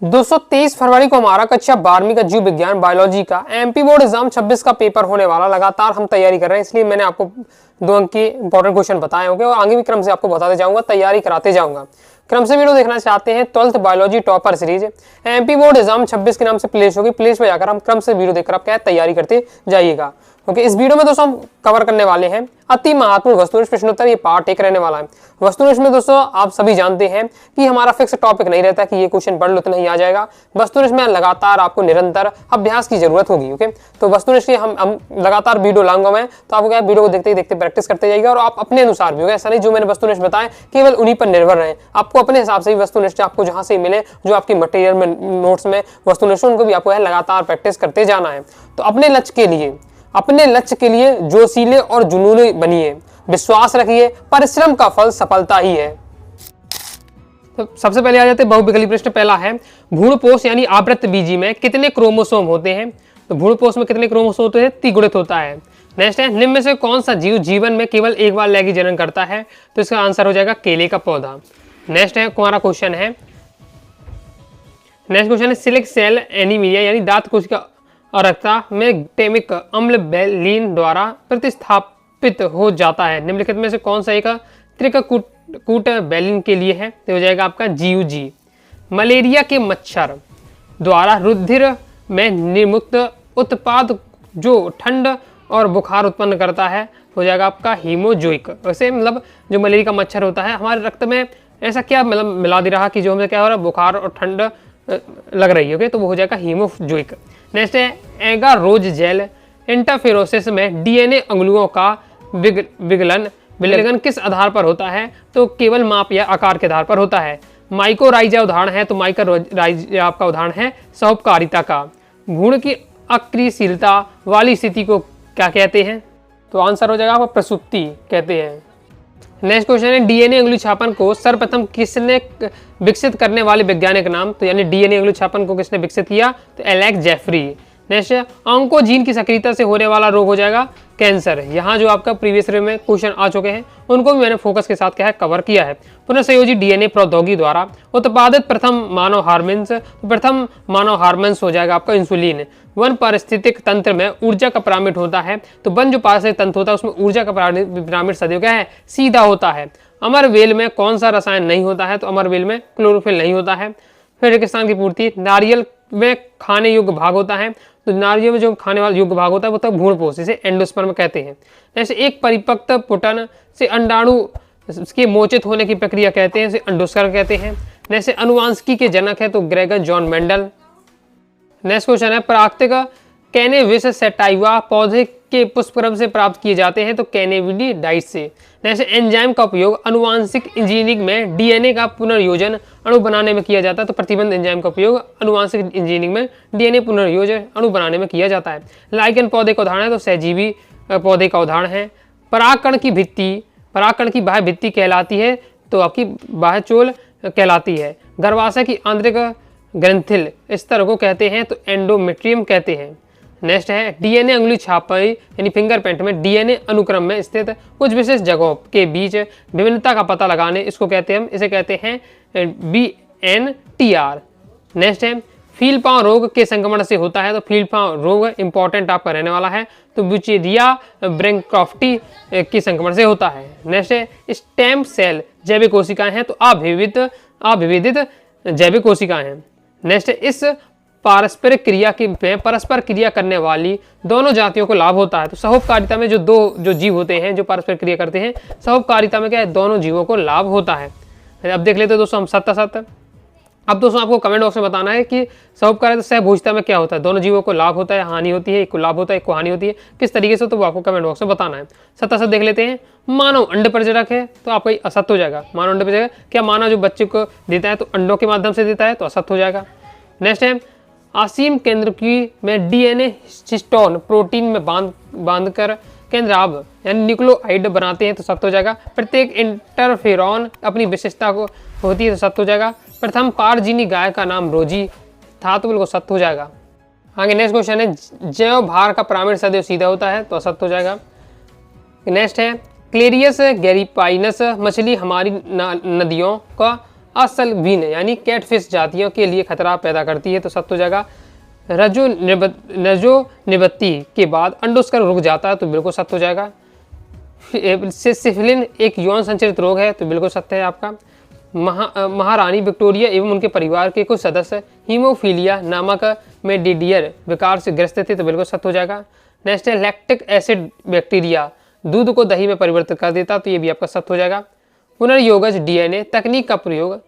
223 फरवरी को हमारा कक्षा 12वीं का जीव विज्ञान बायोलॉजी का एमपी बोर्ड एग्जाम 26 का पेपर होने वाला। लगातार हम तैयारी कर रहे हैं, इसलिए मैंने आपको 2 अंक के इंपॉर्टेंट क्वेश्चन बताए होंगे और आगे भी क्रम से आपको बताते जाऊंगा, तैयारी कराते जाऊंगा। क्रम से वीडियो देखना चाहते हैं 12th biology topper series MP board exam 26 के नाम से प्लेस होगी। प्लेस पे जाकर हम क्रम से वीडियो देखकर आप क्या तैयारी करते जाइएगा। ओके, इस वीडियो में दोस्तों हम कवर करने वाले हैं अति महत्वपूर्ण वस्तुनिष्ठ प्रश्नोत्तर। ये पार्ट 1 रहने वाला है। वस्तुनिष्ठ में दोस्तों आप सभी जानते हैं कि हमारा फिक्स टॉपिक नहीं रहता कि ये क्वेश्चन पढ़ लो तो नहीं आ जाएगा। वस्तुनिष्ठ में लगातार आपको निरंतर अभ्यास की जरूरत होगी। ओके, तो वस्तुनिष्ठ की हम लगातार वीडियो लाऊंगा मैं, तो आपको क्या वीडियो को देखते ही देखते प्रैक्टिस करते जाइएगा और आप अपने अनुसार भी। ऐसा नहीं जो मैंने वस्तुनिष्ठ बताया केवल उन्हीं पर निर्भर रहे, आपको अपने हिसाब से भी वस्तुनिष्ठ आपको जहां से मिले, जो आपकी मटेरियल में नोट्स में वस्तुनिष्ठ उनको भी आपको लगातार प्रैक्टिस करते जाना है। तो अपने लक्ष्य के लिए जोशीले और जुनूनी बनिए, विश्वास रखिए, परिश्रम का फल सफलता ही है। तो सबसे पहले आ जाते हैं बहुविकल्पी प्रश्न। पहला है भ्रूणपोष यानी आवृत्त बीजी में कितने क्रोमोसोम होते हैं? तो भ्रूणपोष में कितने क्रोमोसोम होते हैं? त्रिगुणित होता है। नेक्स्ट है निम्न में से कौन सा जीव जीवन में केवल एक बार लैंगिक जनन करता है? तो इसका आंसर हो जाएगा केले का पौधा। नेक्स्ट है हमारा क्वेश्चन है, नेक्स्ट क्वेश्चन है सिलिक सेल एनीमिया यानी दांत कोशिका अरक्ता में टेमिक अम्ल बैलिन द्वारा प्रतिस्थापित हो जाता है। निम्नलिखित में से कौन सा एक त्रिककूट बैलिन के लिए है? तो हो जाएगा आपका GUG। मलेरिया के मच्छर द्वारा रुधिर में निर्मुक्त उत्पाद जो ठंड और बुखार उत्पन्न करता है हो जाएगा आपका हीमोजोइक। वैसे मतलब जो मलेरिया का मच्छर होता है हमारे रक्त में ऐसा क्या मतलब मिला दे रहा कि जो हमें क्या हो रहा है बुखार और ठंड लग रही है। ओके, तो वो हो जाएगा हीमोजोइक। नेक्स्ट है एगारोज जेल इंटरफेरोसिस में डीएनए अणुओं का विलयन किस आधार पर होता है? तो केवल माप या आकार के आधार पर होता है। माइकोराइजा उदाहरण है, तो माइकोराइजा आपका उदाहरण है सौपकारिता का। भ्रूण की अक्रियशीलता वाली स्थिति को क्या कहते हैं? तो आंसर हो जाएगा आपका प्रसूति कहते हैं। नेक्स्ट क्वेश्चन है डीएनए अंगुली छापन को सर्वप्रथम किसने विकसित करने वाले वैज्ञानिक नाम? तो यानी डीएनए अंगुली छापन को किसने विकसित किया? तो एलेक्स जेफरी। नेक्स्ट है ऑन्कोजीन की सक्रियता से होने वाला रोग हो जाएगा कैंसर। यहाँ जो आपका प्रीवियस ईयर में क्वेश्चन आ चुके हैं उनको भी मैंने फोकस के साथ क्या है कवर किया है। पुनः संयोजी डीएनए प्रौद्योगिकी द्वारा उत्पादित प्रथम मानव हार्मोन्स हो जाएगा आपका इंसुलिन। वन पारिस्थितिक तंत्र में ऊर्जा का पिरामिड होता है, तो वन जो पारिस्थितिक तंत्र होता है उसमें ऊर्जा का पिरामिड सदैव क्या है सीधा होता है। अमरवेल में कौन सा रसायन नहीं होता है? तो अमरवेल में क्लोरोफिल नहीं होता है। फिर रेगिस्तान की पूर्ति, नारियल में खाने योग्य भाग होता है, तो नारियल में जो खाने वाला योग्य भाग होता है वो तब भ्रूणपोष इसे एंडोस्पर्म कहते हैं। जैसे एक परिपक्व पुटन से अंडाणु के मोचित होने की प्रक्रिया कहते हैं, इसे अंडोस्पर्म कहते हैं। जैसे अनुवांशिकी के जनक है तो Gregor John Mendel. Next question है प्राकृतिक कैनेबिस सैटाइवा पौधे के पुष्पक्रम से प्राप्त किए जाते हैं, तो कैनेबिडिडाइट से। जैसे एंजाइम का उपयोग अनुवांशिक इंजीनियरिंग में डीएनए का पुनर्योजन अणु बनाने में किया जाता है, तो प्रतिबंध एंजाइम का उपयोग अनुवांशिक इंजीनियरिंग में डीएनए पुनर्योजन अणु बनाने में किया जाता है। लाइकेन पौधे का उदाहरण है, तो सहजीवी पौधे का उदाहरण है। परागकण की बाह्य भित्ति कहलाती है, तो आपकी बाह्य चोल कहलाती है। गर्भाशय की आंतरिक ग्रंथिल स्तर को कहते हैं, तो एंडोमेट्रियम कहते हैं। नेक्स्ट है डीएनए अंगुली छापाई यानी फिंगरप्रिंट में डीएनए अनुक्रम में स्थित कुछ विशेष जगहों के बीच विभिन्नता का पता लगाने इसे कहते हैं BNTR। नेक्स्ट है फील पांव रोग के संक्रमण से होता है, तो फील पांव रोग इंपॉर्टेंट आपका रहने वाला है, तो ब्यूचेरिया ब्रैंकोफ्टी के संक्रमण से होता है। नेक्स्ट है स्टेम सेल जैविक कोशिकाएं हैं, तो अविभेदित जैविक कोशिकाएं हैं। नेक्स्ट है इस पारस्परिक क्रिया की परस्पर क्रिया करने वाली दोनों जातियों को लाभ होता है, तो सहोपकारिता में जो जीव होते हैं जो परस्पर क्रिया करते हैं सहोपकारिता में क्या है दोनों जीवों को लाभ होता है। अब देख लेते हैं दोस्तों हम सत्ता। अब दोस्तों आपको कमेंट बॉक्स में बताना है कि सहोपकारिता सहभोजिता में क्या होता है, दोनों जीवों को लाभ होता है हानि होती है, एक को लाभ होता है एक को हानि होती है, किस तरीके से, तो वो आपको कमेंट बॉक्स में बताना है। सत्ता देख लेते हैं। मानव अंड प्रजनक है, तो आपका असत्य हो जाएगा। मानव अंड प्रजनक क्या मानव जो बच्चे को देता है तो अंडों के माध्यम से देता है, तो असत्य हो जाएगा। नेक्स्ट है असीम केंद्र की में डीएनए हिस्टोन प्रोटीन में बांधकर केंद्राभ यानी न्यूक्लियोटाइड बनाते हैं, तो सत्य हो जाएगा। प्रत्येक इंटरफेरॉन अपनी विशेषता को होती है, तो सत्य हो जाएगा। प्रथम पारजीनी गाय का नाम रोजी था, तो बिल्कुल सत्य हो जाएगा। आगे नेक्स्ट क्वेश्चन है जैव भार का पिरामिड सदैव सीधा होता है, तो असत्य हो जाएगा। नेक्स्ट है क्लेरियस गैरीपाइनस मछली हमारी नदियों का असलवीन यानी कैटफिश जातियों के लिए खतरा पैदा करती है, तो सत्य हो जाएगा। रजो निबत्ती के बाद अंडोस्कर रुक जाता है, तो बिल्कुल सत्य हो जाएगा। सिफिलिन एक यौन संचरित रोग है, तो बिल्कुल सत्य है आपका। महारानी विक्टोरिया एवं उनके परिवार के कुछ सदस्य हीमोफीलिया नामक मेडिडियर विकार से ग्रस्त थे, तो बिल्कुल सत्य हो जाएगा। नेक्स्ट है लैक्टिक एसिड बैक्टीरिया दूध को दही में परिवर्तित कर देता, तो ये भी आपका सत्य हो जाएगा। पुनर्योगज डीएनए तकनीक का प्रयोग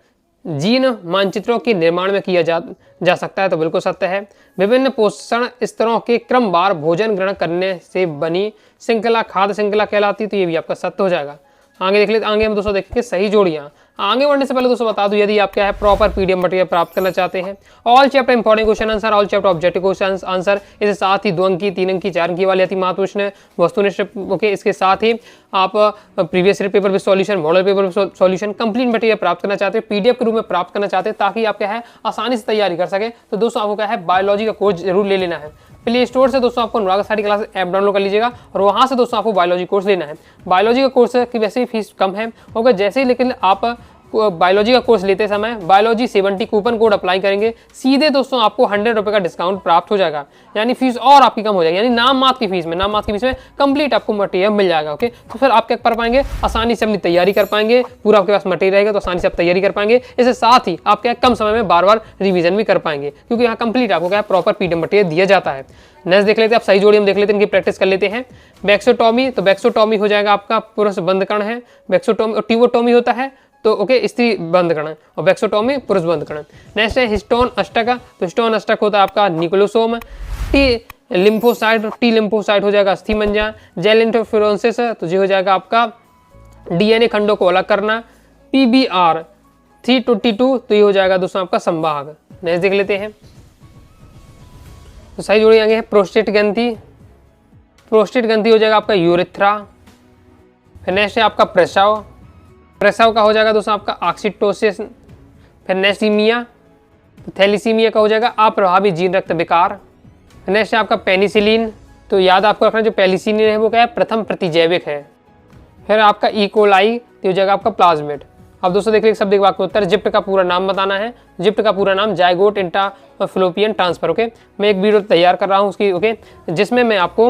जीन मानचित्रों के निर्माण में किया जा सकता है, तो बिल्कुल सत्य है। विभिन्न पोषण स्तरों के क्रमवार भोजन ग्रहण करने से बनी श्रृंखला खाद्य श्रृंखला कहलाती, तो ये भी आपका सत्य हो जाएगा। आगे देख लेते, आगे हम दोस्तों देखेंगे सही जोड़ियां। आगे बढ़ने से पहले दोस्तों बता दूं, यदि आप क्या है प्रॉपर पीडीएफ मटेरियल प्राप्त करना चाहते हैं, all chapter important question answer, all chapter objective question answer, इसके साथ ही 2 अंक की 3 अंक की 4 अंक की वाली अति महत्वपूर्ण वस्तुनिष्ठ ओके, इसके साथ ही आप previous year paper with solution, model paper with solution complete material प्राप्त करना चाहते हैं, पीडीएफ के रूप में प्राप्त करना चाहते हैं, ताकि आप क्या है आसानी से तैयारी कर सके, तो दोस्तों आपको क्या है बायोलॉजी का कोर्स जरूर ले लेना है। प्ले स्टोर से दोस्तों आपको अनुराग सारी क्लास ऐप डाउनलोड कर लीजिएगा और वहां से दोस्तों आपको बायोलॉजी कोर्स लेना है। बायोलॉजी का कोर्स की वैसे ही फीस कम है होगा, जैसे ही लेकिन आप बायोलॉजी का कोर्स लेते समय बायोलॉजी 70 कूपन कोड अप्लाई करेंगे, सीधे दोस्तों आपको 100 रुपये का डिस्काउंट प्राप्त हो जाएगा, यानी फीस और आपकी कम हो जाएगी, यानी नाम मात्र की फीस में कंप्लीट आपको मटेरियल मिल जाएगा। ओके, तो फिर आप क्या कर पाएंगे, आसानी से अपनी तैयारी कर पाएंगे, पूरा आपके पास मटेरियल रहेगा तो आसानी से आप तैयारी कर पाएंगे। इसके साथ ही आप क्या कम समय में बार बार रिवीजन भी कर पाएंगे, क्योंकि यहाँ कंप्लीट आपको क्या प्रॉपर पीडीएफ मटेरियल दिया जाता है। नेक्स्ट देख लेते हैं, आप सही जोड़ी हम देख लेते हैं, इनकी प्रैक्टिस कर लेते हैं। बैक्सोटॉमी, तो बैक्सोटॉमी हो जाएगा आपका पुरुष बंधकरण है, बैक्सोटॉमी और टीवोटॉमी होता है तो ओके स्त्री बंधकरण, और बैक्सोटॉमी पुरुष बंधकरण। नेक्स्ट है हिस्टोन अष्टक, तो हिस्टोन अष्टक होता है आपका निकोलोसोम। टी लिम्फोसाइट, टी लिम्फोसाइट हो जाएगा अस्थिमज्जा। जेल इंटरफेरोंसिस, तो ये हो जाएगा आपका डीएनए खंडों को अलग करना। पीबीआर 322, तो ये हो जाएगा दोस्तों आपका संभाग। नेक्स्ट देख लेते हैं, तो सही जोड़ी आगे है प्रोस्टेट ग्रंथि, प्रोस्टेट ग्रंथि हो जाएगा आपका यूरिथ्रा। फिर नेक्स्ट है आपका प्रसव, प्रसव का हो जाएगा दोस्तों आपका ऑक्सीटोसिस। फिर नेस्टीमिया, थैलीसीमिया का हो जाएगा अप्रभावी जीन रक्त विकार। नेक्स्ट है आपका पेनिसिलिन, तो याद आपको रखना जो पेनिसिलिन है वो क्या है प्रथम प्रतिजैविक है। फिर आपका इकोलाई, तो हो जाएगा आपका प्लाज्मिड। अब दोस्तों देख लीजिए शब्द वाक्य उत्तर, जिप्ट का पूरा नाम बताना है। जिप्ट का पूरा नाम जाइगोट इंट्राफैलोपियन ट्रांसफर। ओके, मैं एक वीडियो तैयार कर रहा हूँ उसकी, ओके, जिसमें मैं आपको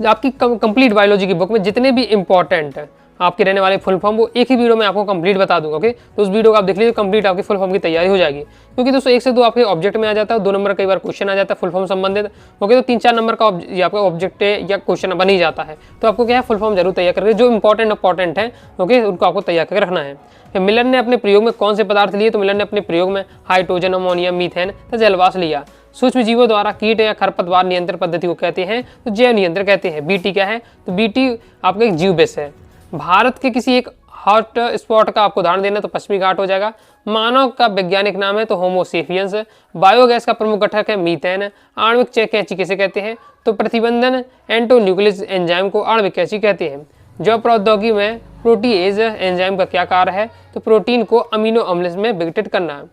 आपकी कंप्लीट बायोलॉजी की बुक में जितने भी इंपॉर्टेंट आपके रहने वाले फुल फॉर्म वो एक ही वीडियो में आपको कंप्लीट बता दूंगा। ओके, तो उस वीडियो को आप देख लीजिए, कंप्लीट आपकी फुल फॉर्म की तैयारी हो जाएगी, क्योंकि दोस्तों 1 से 2 आपके ऑब्जेक्ट में आ जाता है, 2 नंबर कई बार क्वेश्चन आ जाता है फुल फॉर्म संबंधित। ओके, तो 3-4 नंबर का आपका ऑब्जेक्ट या क्वेश्चन बन ही जाता है, तो आपको क्या है फुल फॉर्म जरूर तैयार करके जो इंपॉर्टेंट है ओके उनको आपको तैयार करके रखना है। फिर मिलर ने अपने प्रयोग में कौन से पदार्थ लिए, तो मिलर ने अपने प्रयोग में हाइड्रोजन, अमोनिया, मीथेन तथा जलवाष्प लिया। सूक्ष्म जीवों द्वारा कीट या खरपतवार नियंत्रण पद्धति को कहते हैं तो जैव नियंत्रण कहते हैं। बीटी क्या है, तो बीटी आपका एक जीव बेस है। भारत के किसी एक हॉट स्पॉट का आपको उदाहरण देना तो पश्चिमी घाट हो जाएगा। मानव का वैज्ञानिक नाम है तो होमो सेपियंस। बायोगैस का प्रमुख घटक है मीथेन। आणविक कैंची किसे कहते हैं, तो प्रतिबंधन एंटोन्यूक्लियस एंजाइम को आणविक कैंची कहते हैं। जैव प्रौद्योगिकी में प्रोटीएज एंजाइम का क्या कार्य है, तो प्रोटीन को अमीनो अम्ल में विघटित करना।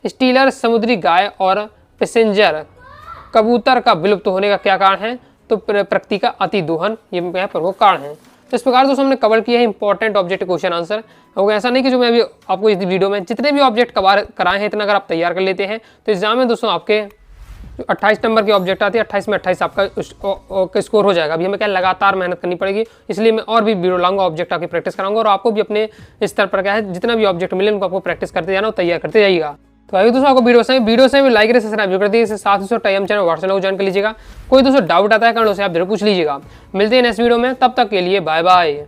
स्टीलर समुद्री गाय और पैसेंजर कबूतर का विलुप्त होने का क्या कारण है, तो प्रकृति का अति दोहन, ये प्रमुख कारण है। तो इस प्रकार दोस्तों हमने कवर किया है इंपॉर्टेंट ऑब्जेक्ट क्वेश्चन आंसर। और ऐसा नहीं कि जो मैं अभी आपको इस वीडियो में जितने भी ऑब्जेक्ट कवर कराए हैं इतना अगर आप तैयार कर लेते हैं तो एग्जाम में दोस्तों आपके 28 नंबर के ऑब्जेक्ट आते हैं, 28 में 28 आपका स्कोर हो जाएगा। अभी हमें क्या लगातार मेहनत करनी पड़ेगी, इसलिए मैं और भी वीडियो लाऊंगा, ऑब्जेक्ट आपकी प्रैक्टिस कराऊंगा और आपको भी अपने स्तर पर क्या है जितना भी ऑब्जेक्ट मिले उनको आपको प्रैक्टिस करते जाना और तैयार करते जाइएगा। तो आइए दोस्तों आपको वीडियो से भी लाइक करें, सब्सक्राइब कर दीजिए, साथ ही टाइम चैनल व्हाट्सएप को ज्वाइन कर लीजिएगा। कोई दोस्तों डाउट आता है कारण उसे आप जरूर पूछ लीजिएगा। मिलते हैं नेक्स्ट वीडियो में, तब तक के लिए बाय बाय।